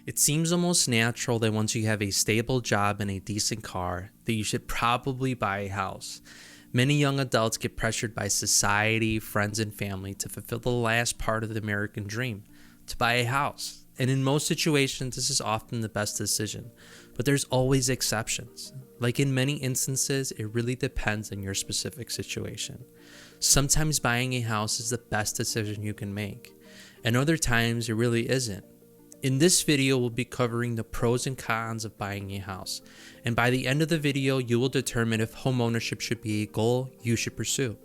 It seems almost natural that once you have a stable job and a decent car, that you should probably buy a house. Many young adults get pressured by society, friends, and family to fulfill the last part of the American dream, to buy a house. And in most situations, this is often the best decision. But there's always exceptions. Like in many instances, it really depends on your specific situation. Sometimes buying a house is the best decision you can make, and other times it really isn't. In this video, we'll be covering the pros and cons of buying a house, and by the end of the video, you will determine if homeownership should be a goal you should pursue.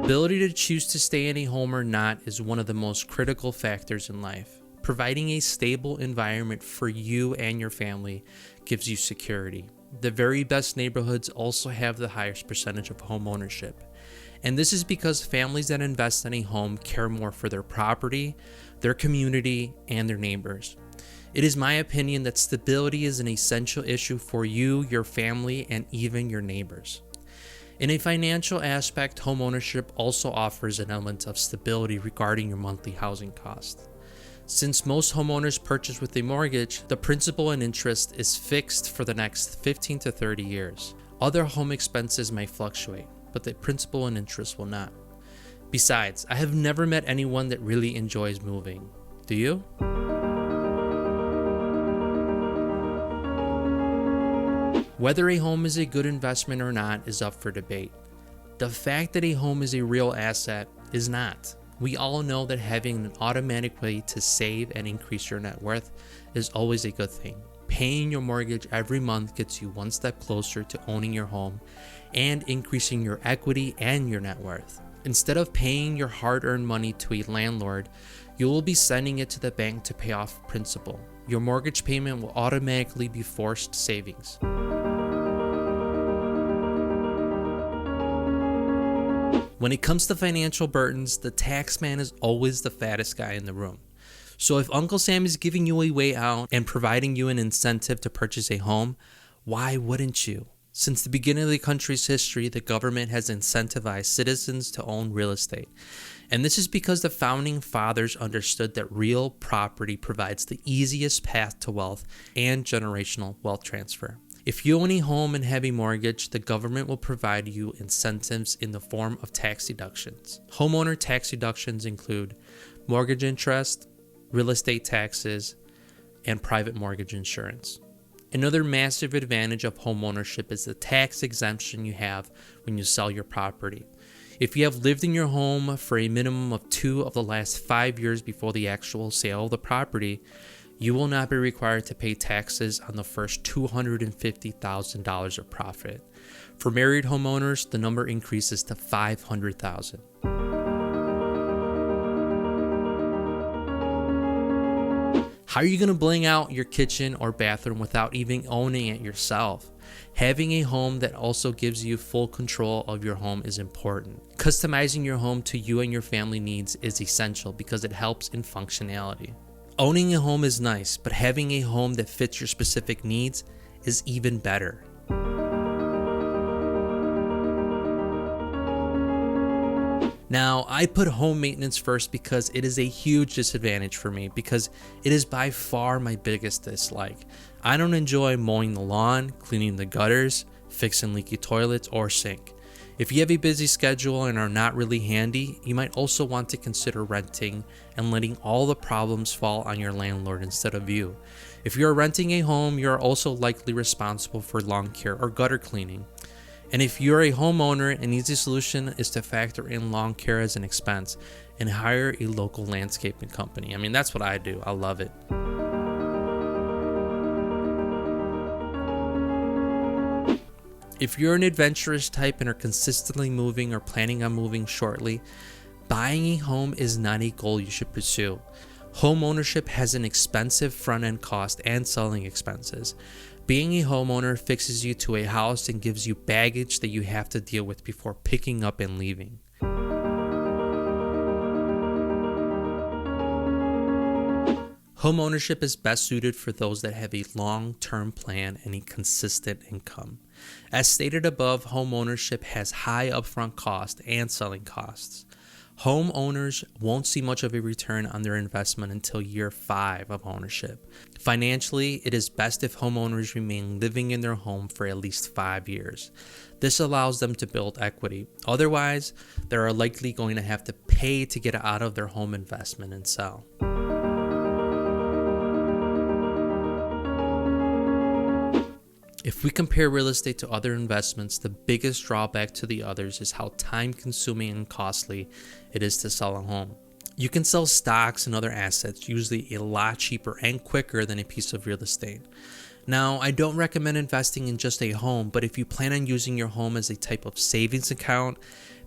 Ability to choose to stay in a home or not is one of the most critical factors in life. Providing a stable environment for you and your family gives you security. The very best neighborhoods also have the highest percentage of home ownership. And this is because families that invest in a home care more for their property, their community, and their neighbors. It is my opinion that stability is an essential issue for you, your family, and even your neighbors. In a financial aspect, homeownership also offers an element of stability regarding your monthly housing cost. Since most homeowners purchase with a mortgage, the principal and interest is fixed for the next 15 to 30 years. Other home expenses may fluctuate, but the principal and interest will not. Besides, I have never met anyone that really enjoys moving. Do you? Whether a home is a good investment or not is up for debate. The fact that a home is a real asset is not. We all know that having an automatic way to save and increase your net worth is always a good thing. Paying your mortgage every month gets you one step closer to owning your home and increasing your equity and your net worth. Instead of paying your hard-earned money to a landlord, you will be sending it to the bank to pay off principal. Your mortgage payment will automatically be forced savings. When it comes to financial burdens, the tax man is always the fattest guy in the room. So if Uncle Sam is giving you a way out and providing you an incentive to purchase a home, why wouldn't you? Since the beginning of the country's history, the government has incentivized citizens to own real estate. And this is because the founding fathers understood that real property provides the easiest path to wealth and generational wealth transfer. If you own a home and have a mortgage, the government will provide you incentives in the form of tax deductions. Homeowner tax deductions include mortgage interest, real estate taxes, and private mortgage insurance. Another massive advantage of homeownership is the tax exemption you have when you sell your property. If you have lived in your home for a minimum of 2 of the last 5 years before the actual sale of the property, you will not be required to pay taxes on the first $250,000 of profit. For married homeowners, the number increases to $500,000. How are you going to bling out your kitchen or bathroom without even owning it yourself? Having a home that also gives you full control of your home is important. Customizing your home to you and your family needs is essential because it helps in functionality. Owning a home is nice, but having a home that fits your specific needs is even better. Now, I put home maintenance first because it is a huge disadvantage for me because it is by far my biggest dislike. I don't enjoy mowing the lawn, cleaning the gutters, fixing leaky toilets, or sink. If you have a busy schedule and are not really handy, you might also want to consider renting and letting all the problems fall on your landlord instead of you. If you are renting a home, you are also likely responsible for lawn care or gutter cleaning. And if you're a homeowner, an easy solution is to factor in lawn care as an expense and hire a local landscaping company. I mean, that's what I do. I love it. If you're an adventurous type and are consistently moving or planning on moving shortly, buying a home is not a goal you should pursue. Home ownership has an expensive front-end cost and selling expenses. Being a homeowner fixes you to a house and gives you baggage that you have to deal with before picking up and leaving. Homeownership is best suited for those that have a long-term plan and a consistent income. As stated above, homeownership has high upfront cost and selling costs. Homeowners won't see much of a return on their investment until year 5 of ownership. Financially, it is best if homeowners remain living in their home for at least 5 years. This allows them to build equity. Otherwise, they are likely going to have to pay to get out of their home investment and sell. If we compare real estate to other investments, the biggest drawback to the others is how time-consuming and costly it is to sell a home. You can sell stocks and other assets usually a lot cheaper and quicker than a piece of real estate. Now, I don't recommend investing in just a home, but if you plan on using your home as a type of savings account,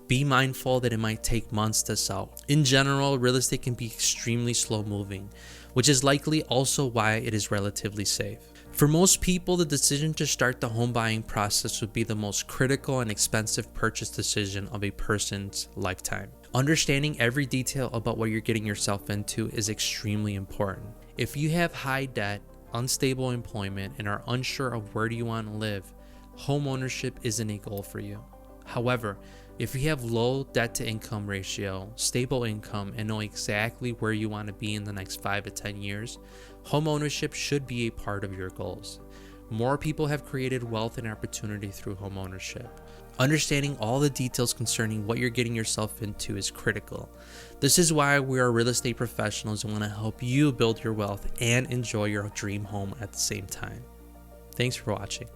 be mindful that it might take months to sell. In general, real estate can be extremely slow moving, which is likely also why it is relatively safe. For most people, the decision to start the home buying process would be the most critical and expensive purchase decision of a person's lifetime. Understanding every detail about what you're getting yourself into is extremely important. If you have high debt, unstable employment, and are unsure of where do you want to live, home ownership isn't a goal for you. However, if you have low debt to income ratio, stable income, and know exactly where you want to be in the next 5 to 10 years, home ownership should be a part of your goals. More people have created wealth and opportunity through home ownership. Understanding all the details concerning what you're getting yourself into is critical. This is why we are real estate professionals and want to help you build your wealth and enjoy your dream home at the same time. Thanks for watching.